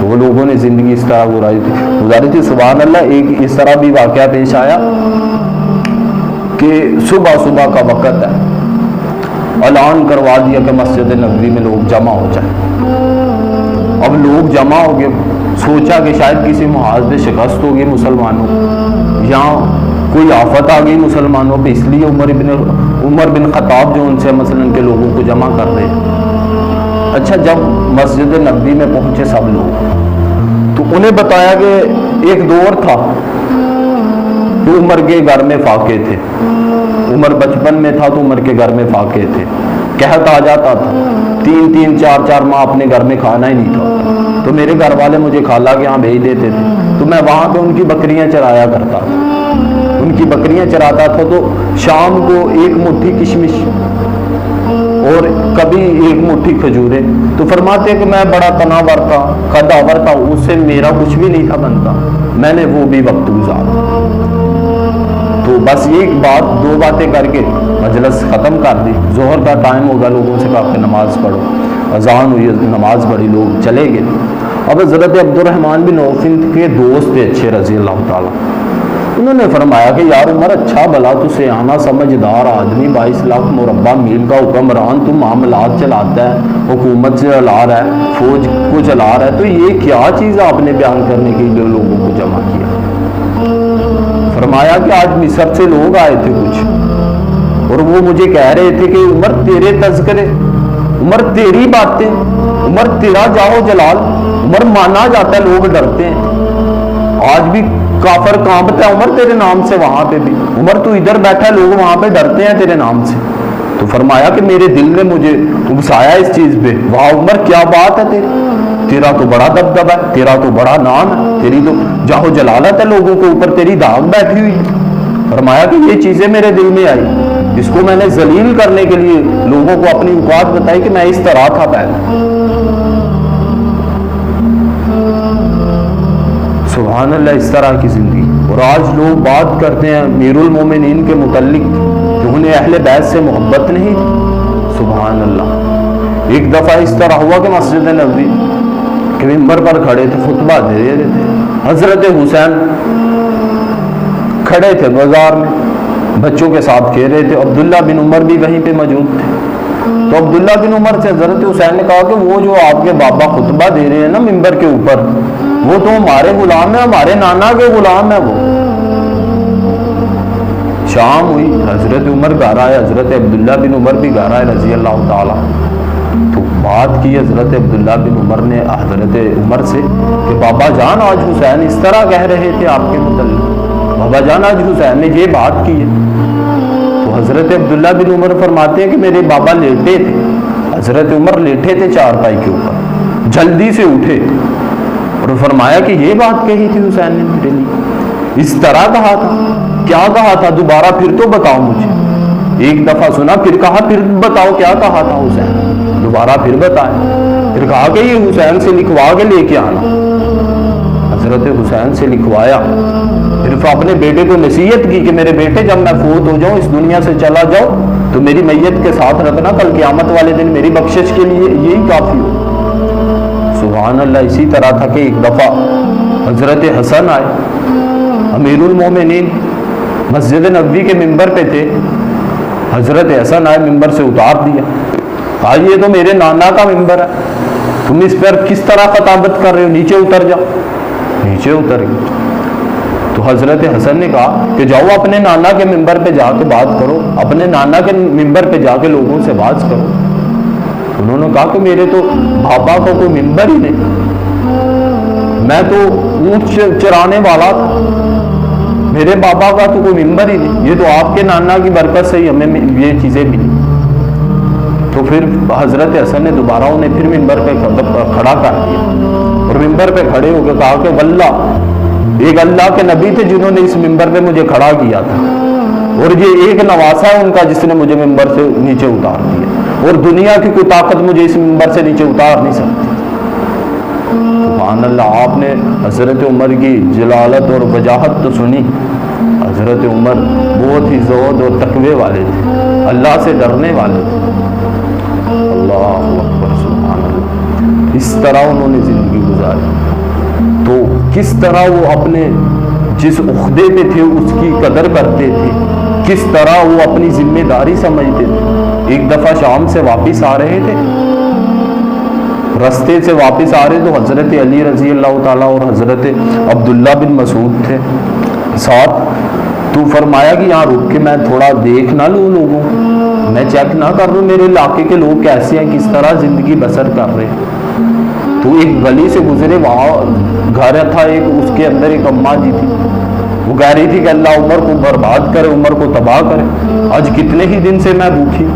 تو وہ لوگوں نے زندگی اس طرح گزاری تھی. سبحان اللہ. ایک اس طرح بھی واقعہ پیش آیا کہ صبح کا وقت ہے, اعلان کروا دیا کہ مسجد نبوی میں لوگ جمع ہو جائیں. اب لوگ جمع ہو گئے, سوچا کہ شاید کسی محاذ پہ شکست ہوگی مسلمانوں, یا کوئی آفت آ گئی مسلمانوں پہ, اس لیے عمر بن خطاب جو ان سے مثلا کے لوگوں کو جمع کر رہے. اچھا جب مسجد نبوی میں پہنچے سب لوگ, تو انہیں بتایا کہ ایک دور تھا تو عمر کے گھر میں فاقے تھے. عمر بچپن میں تھا تو عمر کے گھر میں فاقے تھے, قحط آ جاتا تھا, 3 4 ماہ اپنے گھر میں کھانا ہی نہیں تھا. تو میرے گھر والے مجھے خالہ کے یہاں بھیج دیتے تھے, تو میں وہاں پہ ان کی بکریاں چرایا کرتا تھا. ان کی بکریاں چراتا تھا تو شام کو 1 مٹھی کشمش اور کبھی 1 مٹھی کھجورے. تو فرماتے کہ میں بڑا تناور تھا, قداور تھا, اس سے میرا کچھ بھی نہیں تھا بنتا, میں نے وہ بھی وقت گزارا. تو بس یہ بات 2 باتیں کر کے مجلس ختم کر دی. ظہر کا ٹائم ہوگا, لوگوں سے کہا کہ نماز پڑھو. اذان ہوئی, نماز پڑھی, لوگ چلے گئے. اب حضرت عبد الرحمن بن عوف کے دوست تھے اچھے رضی اللہ تعالیٰ, انہوں نے فرمایا کہ یار عمر اچھا بھلا تو سیاح سمجھدار آدمی, 22 لاکھ مربع میل کا حکمران, تو معاملات چلاتا ہے, حکومت چلا رہا ہے, فوج کو چلا رہا ہے, تو یہ کیا چیز آپ نے بیان کرنے کے لیے لوگوں کو جمع کیا؟ فرمایا کہ آج مصر سے لوگ آئے تھے کچھ, اور وہ مجھے کہہ رہے تھے کہ عمر تیرے تذکرے, عمر تیری باتیں, عمر تیرا جاؤ جلال, عمر مانا جاتا ہے, لوگ ڈرتے ہیں. آج بھی کافر کانپتا ہے عمر تیرے نام سے, وہاں پہ بھی عمر تو ادھر بیٹھا ہے, لوگ وہاں پہ ڈرتے ہیں تیرے نام سے. تو فرمایا کہ میرے دل نے مجھے اکسایا اس چیز پہ، واہ عمر کیا بات ہے تیرا تو بڑا دبدبہ ہے، تیرا تو بڑا نام ہے، تیری تو جاہو جلالت ہے، لوگوں کے اوپر تیری داغ بیٹھی ہوئی ہے۔ فرمایا کہ یہ چیزیں میرے دل میں آئی، اس کو میں نے ذلیل کرنے کے لیے لوگوں کو اپنی اوقات بتائی کہ میں اس طرح تھا پہلے۔ سبحان اللہ، اس طرح کی زندگی۔ اور آج لوگ بات کرتے ہیں امیر المومنین کے متعلق کہ انہیں اہل بیت سے محبت نہیں تھی۔ سبحان اللہ۔ ایک دفعہ اس طرح ہوا کہ مسجد نبوی کے ممبر پر کھڑے تھے، خطبہ دے رہے تھے، حضرت حسین کھڑے تھے بازار میں، بچوں کے ساتھ کھیل رہے تھے، عبداللہ بن عمر بھی وہیں پہ موجود تھے۔ تو عبداللہ بن عمر سے حضرت حسین نے کہا کہ وہ جو آپ کے بابا خطبہ دے رہے ہیں نا ممبر کے اوپر، وہ تو ہمارے غلام ہیں، ہمارے نانا کے غلام ہیں وہ۔ شام ہوئی، حضرت عمر گھر آئے، حضرت عبداللہ بن عمر بھی گھر آئے رضی اللہ تعالیٰ۔ تو بات کی حضرت عبداللہ بن عمر نے حضرت عمر سے کہ بابا جان آج حسین اس طرح کہہ رہے تھے آپ کے متعلق، بابا جان آج حسین نے یہ بات کی ہے۔ تو حضرت عبداللہ بن عمر فرماتے ہیں کہ میرے بابا لیٹے تھے، حضرت عمر لیٹے تھے چارپائی کے اوپر، جلدی سے اٹھے اور فرمایا کہ یہ بات کہی تھی حسین نے میرے لیے، اس طرح کہا تھا، کیا کہا تھا دوبارہ پھر تو بتاؤ مجھے۔ ایک دفعہ سنا، پھر کہا پھر بتاؤ کیا کہا تھا حسین، دوبارہ پھر بتائے، پھر کہا کہ یہ حسین سے لکھوا کے لے کے آنا۔ حضرت حسین سے لکھوایا، پھر اپنے بیٹے کو نصیحت کی کہ میرے بیٹے جب میں فوت ہو جاؤں، اس دنیا سے چلا جاؤں، تو میری میت کے ساتھ رکھنا، کل قیامت والے دن میری بخشش کے لیے یہی کافی ہو۔ سبحان اللہ۔ اسی طرح تھا کہ ایک دفعہ حضرت حسن آئے، امیر المومنین مسجد نبوی کے ممبر پہ تھے، حضرت حسن آئے ممبر سے اتار دیا، کہا یہ تو میرے نانا کا ممبر ہے، تم اس پر کس طرح خطابت کر رہے ہو، نیچے اتر جاؤ۔ نیچے اتر گئے تو حضرت حسن نے کہا کہ جاؤ اپنے نانا کے ممبر پہ جا کے بات کرو، اپنے نانا کے ممبر پہ جا کے لوگوں سے بات کرو۔ انہوں نے کہا کہ میرے تو بابا کو کوئی ممبر ہی نہیں، میں تو اونٹ چرانے والا تھا، میرے بابا کا تو کوئی ممبر ہی نہیں، یہ تو آپ کے نانا کی برکت سے ہی ہمیں یہ چیزیں ملی۔ تو پھر حضرت حسن نے دوبارہ انہیں پھر ممبر پہ کھڑا کر دیا اور ممبر پہ کھڑے ہو کے کہا کہ واللہ ایک اللہ کے نبی تھے جنہوں نے اس ممبر پہ مجھے کھڑا کیا تھا، اور یہ ایک نواسا ہے ان کا جس نے مجھے ممبر سے نیچے اتار دیا، اور دنیا کی کوئی طاقت مجھے اس ممبر سے نیچے اتار نہیں سکتی۔ سبحان اللہ۔ آپ نے حضرت عمر کی جلالت اور وجاہت تو سنی، حضرت عمر بہت ہی زہد اور تقوی والے تھے، اللہ سے ڈرنے والے تھے۔ اللہ اکبر، سبحان اللہ۔ اس طرح انہوں نے زندگی گزاری۔ تو کس طرح وہ اپنے جس عہدے پہ تھے اس کی قدر کرتے تھے، کس طرح وہ اپنی ذمہ داری سمجھتے تھے۔ ایک دفعہ شام سے واپس آ رہے تھے، رستے سے واپس آ رہے تو حضرت علی رضی اللہ تعالیٰ اور حضرت عبداللہ بن مسعود تھے ساتھ۔ تو فرمایا کہ یہاں رک کے میں تھوڑا دیکھ نہ لوں لوگوں کو، میں چیک نہ کر لوں میرے علاقے کے لوگ کیسے ہیں، کس طرح زندگی بسر کر رہے ہیں۔ تو ایک گلی سے گزرے، وہاں گھر تھا ایک، اس کے اندر ایک اماں جی تھی، وہ کہہ رہی تھی کہ اللہ عمر کو برباد کرے، عمر کو تباہ کرے، آج کتنے ہی دن سے میں بھوکھی،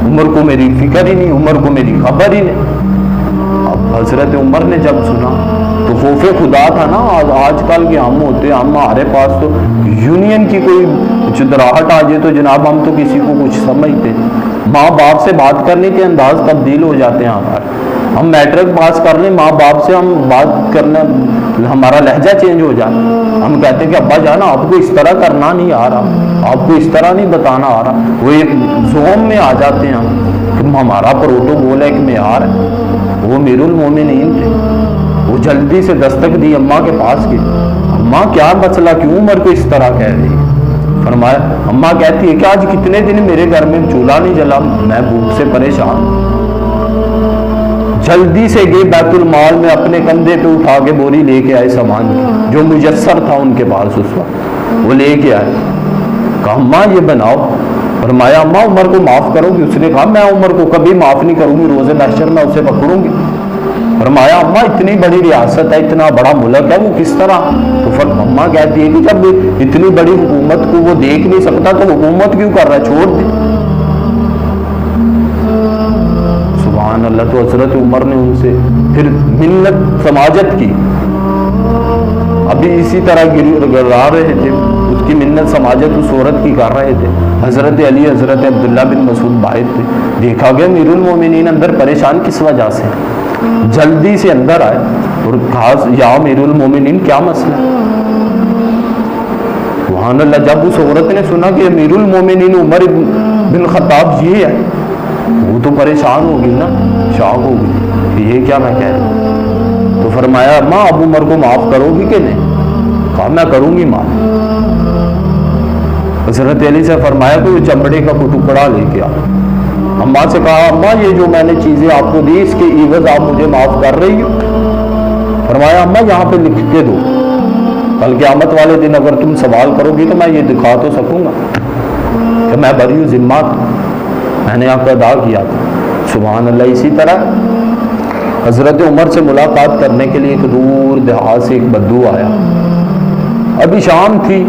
عمر کو میری فکر ہی نہیں، عمر کو میری خبر ہی نہیں۔ اب حضرت عمر نے جب سنا تو خوف خدا تھا نا، آج کل کے ہم ہوتے، ہمارے پاس تو یونین کی کوئی چدراہٹ آ جائے تو جناب ہم تو کسی کو کچھ سمجھتے، ماں باپ سے بات کرنے کے انداز تبدیل ہو جاتے ہیں ہمارے، ہم میٹرک پاس کر لیں ماں باپ سے ہم بات کرنا، ہمارا لہجہ چینج ہو جاتا ہے، ہم کہتے ہیں کہ ابا جانا آپ کو اس طرح کرنا نہیں آ رہا، آپ کو اس طرح نہیں بتانا آ رہا، وہ ایک زوم میں آ جاتے ہیں ہم، ہمارا پروٹوکول ہے ایک معیار ہے۔ وہ امیر المومنین تھے، وہ جلدی سے دستک دی اماں کے پاس گئی، اماں کیا مسئلہ، کیوں عمر کو اس طرح کہہ رہی ہے؟ فرمایا، اماں کہتی ہے کہ آج کتنے دن میرے گھر میں چولہا نہیں جلا، میں بھوک سے پریشان۔ جلدی سے گئے بیت المال میں، اپنے کندھے پہ اٹھا کے بوری لے کے آئے سامان کی، جو میسر تھا ان کے پاس اس وقت، وہ لے کے آئے، کہا اماں یہ بناؤ۔ فرمایا اماں عمر کو معاف کرو گی؟ اس نے کہا میں عمر کو کبھی معاف نہیں کروں گی، روز محشر میں اسے پکڑوں گی۔ فرمایا اماں اتنی بڑی ریاست ہے، اتنا بڑا ملک ہے، وہ کس طرح؟ تو اماں کہتی ہے کہ جب اتنی بڑی حکومت کو وہ دیکھ نہیں سکتا تو حکومت کیوں کر رہا ہے، چھوڑ دے۔ اللہ. تو حضرت عمر نے ان سے پھر منت سماجت کی. ابھی اسی طرح گرا رہے تھے, اس کی منت سماجت اس عورت کی کر رہے تھے. حضرت علی, حضرت عبداللہ بن مسعود باہر تھے. دیکھا گیا امیر المومنین اندر پریشان کس وجہ سے, جلدی سے اندر آئے اور کہا یا امیر المومنین کیا مسئلہ ہے. سبحان اللہ, جب اس عورت نے سنا کہ امیر المومنین عمر بن خطاب یہ ہے, وہ تو پریشان ہوگی نا, شاک ہوگی کہ یہ کیا میں کہہ رہی ہوں. تو فرمایا اماں اب عمر کو معاف کرو گی کہ نہیں؟ کہا میں کروں گی معاف. حضرت علی سے فرمایا کہ وہ چمڑے کا ٹکڑا لے کے آ. اماں سے کہا اماں یہ جو میں نے چیزیں آپ کو دی اس کے عوض آپ مجھے معاف کر رہی ہو؟ فرمایا اماں یہاں پہ لکھ کے دو, کل قیامت والے دن اگر تم سوال کرو گی تو میں یہ دکھا تو سکوں گا کہ میں بری ذمہ تھا, میں نے آپ کو ادا کیا تھا. سبحان اللہ. اسی طرح حضرت عمر سے ملاقات کرنے کے لیے ایک دور دہات سے ایک بدو آیا. ابھی شام تھی,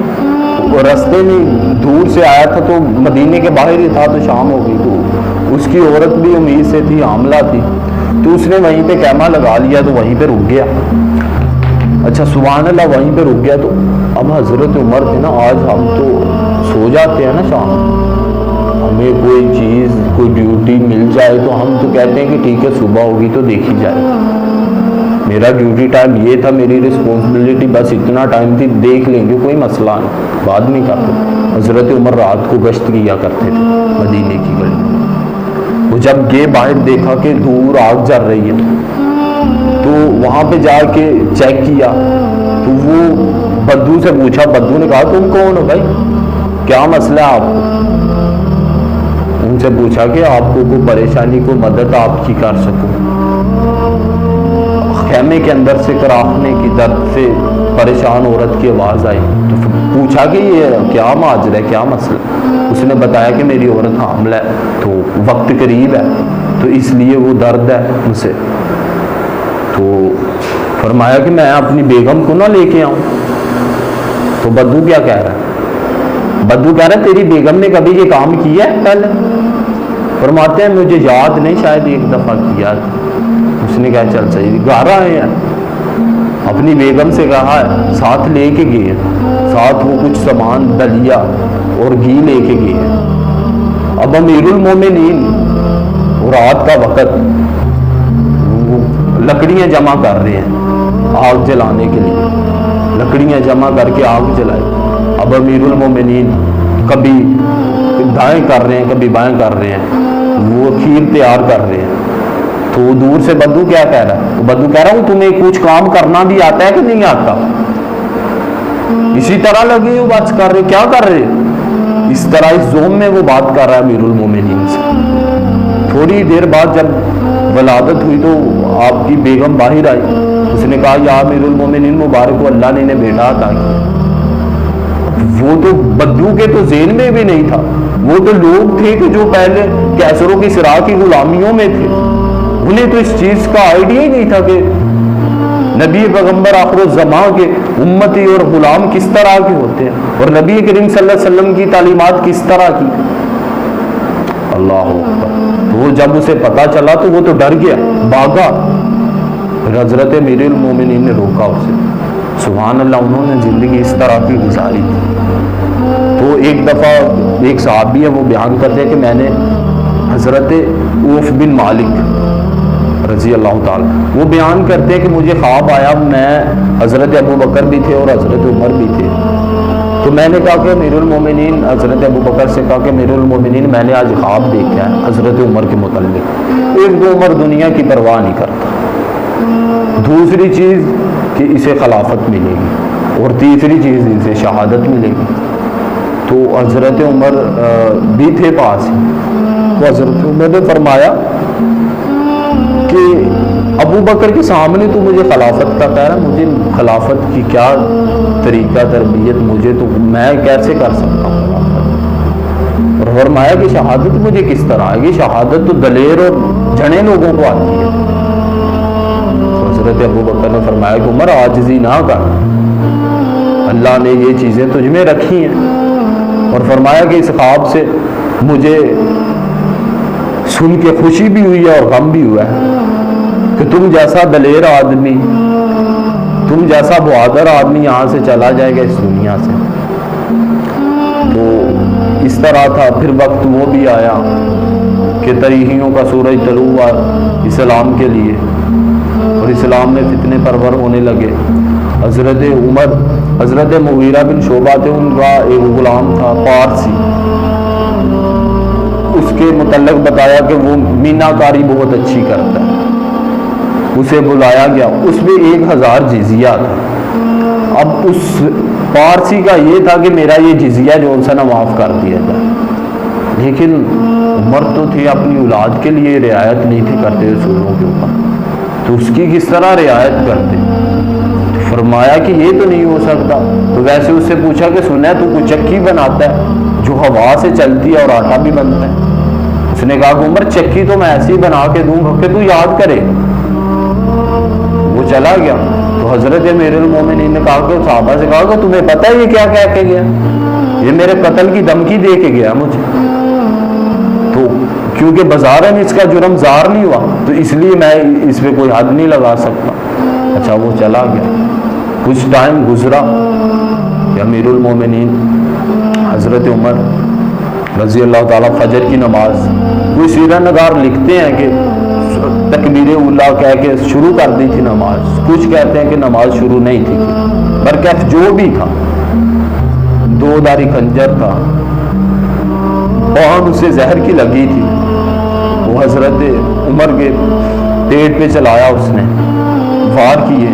رستے میں دور سے آیا تھا تو مدینے کے باہر ہی تھا, تو شام ہو گئی. تو اس کی عورت بھی امید سے تھی, حاملہ تھی, تو اس نے وہیں پہ خیمہ لگا لیا, تو وہیں پہ رک گیا. اچھا سبحان اللہ, وہیں پہ رک گیا. تو اب حضرت عمر تھے نا, آج ہم تو سو جاتے ہیں نا شام, ہمیں کوئی چیز کوئی ڈیوٹی مل جائے تو ہم تو کہتے ہیں کہ ٹھیک ہے صبح ہوگی تو دیکھی جائے. میرا ڈیوٹی ٹائم یہ تھا, میری رسپانسبلٹی بس اتنا ٹائم تھی, دیکھ لیں گے کوئی مسئلہ نہیں, بعد میں کرتے. حضرت عمر رات کو گشت کیا کرتے تھے مدینے کی گلی. وہ جب گئے باہر دیکھا کہ دور آگ جل رہی ہے, تو وہاں پہ جا کے چیک کیا. تو وہ بدو سے پوچھا, بدو نے کہا تم کون ہو بھائی, کیا مسئلہ ہے آپ کو؟ ان سے پوچھا کہ آپ کو کوئی پریشانی کو مدد آپ کی کر سکوں. خیمے کے اندر سے کراہنے کی درد سے پریشان عورت کی آواز آئی. تو پوچھا کہ یہ کیا ماجرا ہے, کیا مسئلہ؟ اس نے بتایا کہ میری عورت حاملہ ہے, تو وقت قریب ہے, تو اس لیے وہ درد ہے مجھ سے. تو فرمایا کہ میں اپنی بیگم کو نہ لے کے آؤں. تو بدو کیا کہہ رہا ہے؟ بدو کہہ رہا ہے تیری بیگم نے کبھی یہ کام کیا ہے پہلے؟ فرماتے ہیں مجھے یاد نہیں, شاید ایک دفعہ کیا. اس نے کہا چل صحیح, گا رہے ہیں. اپنی بیگم سے کہا ہے, ساتھ لے کے گئے, ساتھ وہ کچھ سامان دلیا اور گھی لے کے گئے. اب امیر المومنین رات کا وقت لکڑیاں جمع کر رہے ہیں آگ جلانے کے لیے, لکڑیاں جمع کر کے آگ جلائی. اب امیر المومنین کبھی دائیں کر رہے ہیں کبھی بائیں کر رہے ہیں, وہ کھیر تیار کر رہے ہیں. تو دور سے بدو کیا کہہ رہا ہے؟ بدو کہہ رہا ہوں تمہیں کچھ کام کرنا بھی آتا ہے کہ نہیں آتا؟ اسی طرح لگے ہو بات کر رہے, کیا کر رہے؟ اس طرح اس زوم میں وہ بات کر رہا ہے امیر المومنین سے. تھوڑی دیر بعد جب ولادت ہوئی تو آپ کی بیگم باہر آئی. اس نے کہا یا امیر المومنین مبارک ہو, اللہ نے انہیں بیٹا عطا کیا. وہ تو بدو کے تو ذہن میں بھی نہیں تھا, وہ تو لوگ تھے کہ جو پہلے کیسروں کی صراع کی غلامیوں میں تھے, انہیں تو اس چیز کا آئیڈیا ہی نہیں تھا کہ نبی پیغمبر آخر الزمان کے امتی اور غلام کس طرح کے ہوتے ہیں, اور نبی کریم صلی اللہ علیہ وسلم کی تعلیمات کس طرح کی. اللہ اکبر. تو جب اسے پتا چلا تو وہ تو ڈر گیا, بھاگا. حضرت امیر المومنین نے روکا اسے. سبحان اللہ, انہوں نے زندگی اس طرح کی گزاری تھی. تو ایک دفعہ ایک صحابی ہے, وہ بیان کرتے ہیں کہ میں نے حضرت اوف بن مالک رضی اللہ تعالیٰ, وہ بیان کرتے ہیں کہ مجھے خواب آیا, میں حضرت ابو بکر بھی تھے اور حضرت عمر بھی تھے. تو میں نے کہا کہ امیر المومنین, حضرت ابو بکر سے کہا کہ امیر المومنین میں نے آج خواب دیکھا ہے حضرت عمر کے متعلق. ایک تو عمر دنیا کی پرواہ نہیں کرتا, دوسری چیز کہ اسے خلافت ملے گی, اور تیسری چیز اسے شہادت ملے گی. تو حضرت عمر بھی تھے پاس ہی. تو حضرت عمر نے فرمایا کہ ابو بکر کے سامنے تو مجھے خلافت کا کہہ رہا, مجھے خلافت کی کیا طریقہ تربیت, مجھے تو میں کیسے کر سکتا ہوں خلافت. اور فرمایا کہ شہادت مجھے کس طرح آئے گی, شہادت تو دلیر اور جنے لوگوں کو آتی ہے. حضرت ابو بکر نے فرمایا کہ عمر عاجزی نہ کر, اللہ نے یہ چیزیں تجھ میں رکھی ہیں. اور فرمایا کہ اس خواب سے مجھے سن کے خوشی بھی ہوئی ہے اور غم بھی ہوا ہے کہ تم جیسا دلیر آدمی، تم جیسا بہادر آدمی یہاں سے چلا جائے گا اس دنیا سے۔ تو اس طرح تھا۔ پھر وقت وہ بھی آیا کہ تریحیوں کا سورج طلوع ہوا اسلام کے لیے، اور اسلام میں فتنے پرور ہونے لگے۔ حضرت عمر، حضرت مغیرہ بن شعبہ تھے، ان کا ایک غلام تھا پارسی، اس کے متعلق بتایا کہ وہ مینا کاری بہت اچھی کرتا ہے، اسے بلایا گیا، اس میں 1000 جزیہ تھا۔ اب اس پارسی کا یہ تھا کہ میرا یہ جزیہ جو ان سے نہ معاف کر دیا جائے، لیکن عمر تو تھی اپنی اولاد کے لیے رعایت نہیں تھی کرتے اصولوں کے اوپر، تو اس کی کس طرح رعایت کرتے؟ فرمایا کہ یہ تو نہیں ہو سکتا۔ تو ویسے اس سے پوچھا کہ سنا ہے تو کوئی چکی بناتا ہے جو ہوا سے چلتی ہے اور آٹا بھی بنتا ہے؟ اس نے کہا کہ عمر چکی تو میں ایسی بنا کے دوں گا کہ تو یاد کرے۔ وہ چلا گیا تو حضرت امیر المومنین نے کہا کہ صحابہ سے کہا کہ تمہیں پتہ ہے یہ کیا کہہ کے گیا؟ یہ میرے قتل کی دھمکی دے کے گیا مجھے، تو کیونکہ بظاہراً اس کا جرم ظاہر نہیں ہوا تو اس لیے میں اس پہ کوئی حد نہیں لگا سکتا۔ اچھا وہ چلا گیا، کچھ ٹائم گزرا کہ امیر المومنین حضرت عمر رضی اللہ تعالیٰ فجر کی نماز، کوئی سیرہ نگار لکھتے ہیں کہ تکبیر اولیٰ کہہ کے شروع کر دی تھی نماز، کچھ کہتے ہیں کہ نماز شروع نہیں تھی، برکیف جو بھی تھا، 2 دھاری خنجر تھا اور اسے زہر کی لگی تھی، وہ حضرت عمر کے پیٹ پہ چلایا، اس نے وار کیے،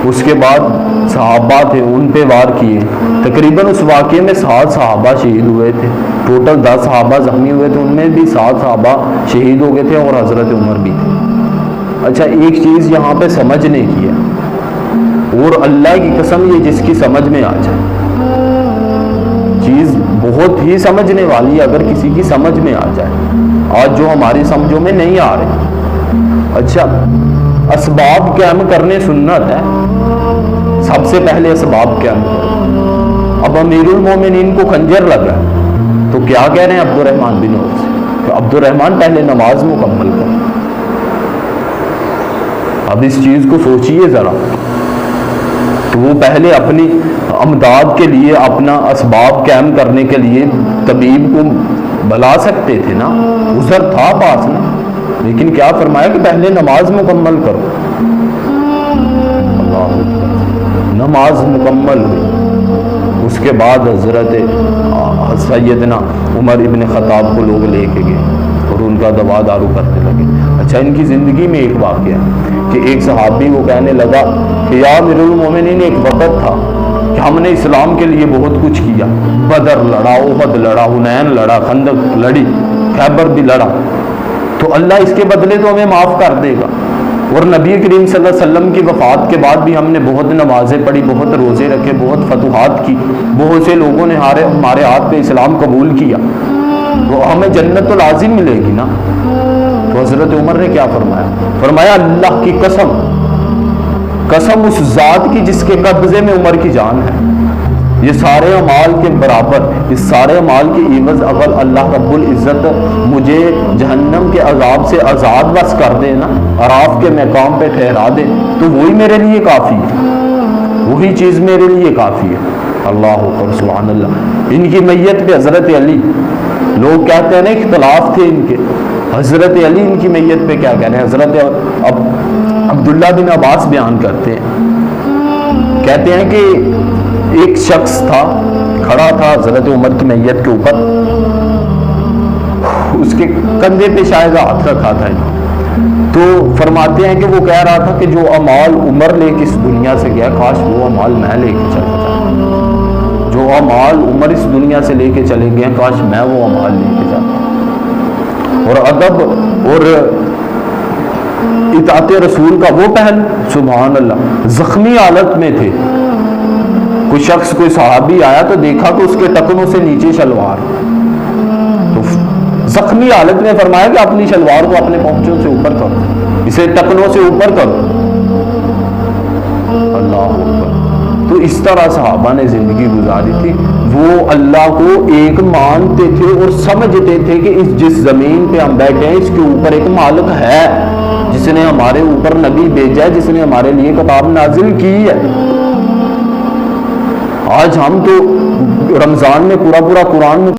اس کے بعد صحابہ تھے ان پہ وار کیے، تقریباً اس واقعے میں 7 صحابہ شہید ہوئے تھے، ٹوٹل 10 صحابہ زخمی ہوئے تھے، ان میں بھی 7 صحابہ شہید ہو گئے تھے اور حضرت عمر بھی تھے۔ اچھا ایک چیز یہاں پہ سمجھنے کی ہے، اور اللہ کی قسم یہ جس کی سمجھ میں آ جائے، چیز بہت ہی سمجھنے والی ہے اگر کسی کی سمجھ میں آ جائے، آج جو ہماری سمجھوں میں نہیں آ رہے۔ اچھا اسباب قائم کرنے سنت ہے، سب سے پہلے اسباب قائم کرو۔ اب امیر المومنین کو خنجر لگا تو کیا کہہ رہے ہیں عبد الرحمن بن عوف سے کہ عبد الرحمن پہلے نماز مکمل کرو۔ اب اس چیز کو سوچئے ذرا، تو وہ پہلے اپنی امداد کے لیے، اپنا اسباب قائم کرنے کے لیے طبیب کو بلا سکتے تھے نا، عذر تھا پاس نا، لیکن کیا فرمایا کہ پہلے نماز مکمل کرو۔ اللہ اکبر، نماز مکمل ہوئی، اس کے بعد حضرت سیدنا عمر ابن خطاب کو لوگ لے کے گئے اور ان کا دوا دارو کرنے لگے۔ اچھا ان کی زندگی میں ایک واقعہ کہ ایک صحابی وہ کہنے لگا کہ یا امیر المومنین ایک وقت تھا کہ ہم نے اسلام کے لیے بہت کچھ کیا، بدر لڑا، احد لڑا، حنین لڑا، خندق لڑی، خیبر بھی لڑا، تو اللہ اس کے بدلے تو ہمیں معاف کر دے گا۔ اور نبی کریم صلی اللہ علیہ وسلم کی وفات کے بعد بھی ہم نے بہت نمازیں پڑھی، بہت روزے رکھے، بہت فتوحات کی، بہت سے لوگوں نے ہمارے ہاتھ پہ اسلام قبول کیا، تو ہمیں جنت تو لازم ملے گی نا۔ تو حضرت عمر نے کیا فرمایا؟ فرمایا اللہ کی قسم، قسم اس ذات کی جس کے قبضے میں عمر کی جان ہے، یہ سارے اعمال کے برابر، اس سارے اعمال کی عوض اگر اللہ رب العزت مجھے جہنم کے عذاب سے آزاد بس کر دے نا، عراف کے مقام پہ ٹھہرا دے، تو وہی میرے لیے کافی ہے، وہی چیز میرے لیے کافی ہے۔ اللہ اکبر، سبحان اللہ۔ ان کی میت پہ حضرت علی، لوگ کہتے ہیں نا اختلاف تھے ان کے، حضرت علی ان کی میت پہ کیا کہہ رہے ہیں؟ حضرت عبداللہ بن عباس بیان کرتے ہیں، کہتے ہیں کہ ایک شخص تھا، کھڑا تھا حضرت عمر کی میت کے اوپر، اس کے کندھے پہ شاید ہاتھ رکھا تھا، تو فرماتے ہیں کہ وہ کہہ رہا تھا کہ جو اعمال عمر لے کے اس دنیا سے گیا کاش وہ اعمال میں لے کے چلا جاتا، جو اعمال عمر اس دنیا سے لے کے چلے گئے کاش میں وہ اعمال لے کے جاتا۔ اور ادب اور اطاعت رسول کا وہ پہلو، سبحان اللہ، زخمی حالت میں تھے، کوئی شخص، کوئی صحابی آیا تو دیکھا تو اس کے ٹکنوں سے نیچے شلوار، تو زخمی حالت میں فرمایا کہ اپنی شلوار کو اپنے پہنچوں سے اوپر کرو، اسے ٹکنوں سے اوپر کرو۔ اللہ اکبر۔ تو تو اس طرح صحابہ نے زندگی گزاری تھی. وہ اللہ کو ایک مانتے تھے اور سمجھتے تھے کہ جس زمین پہ ہم بیٹھے ہیں اس کے اوپر ایک مالک ہے جس نے ہمارے اوپر نبی بھیجا ہے, جس نے ہمارے لیے کتاب نازل کی ہے. آج ہم تو رمضان میں پورا قرآن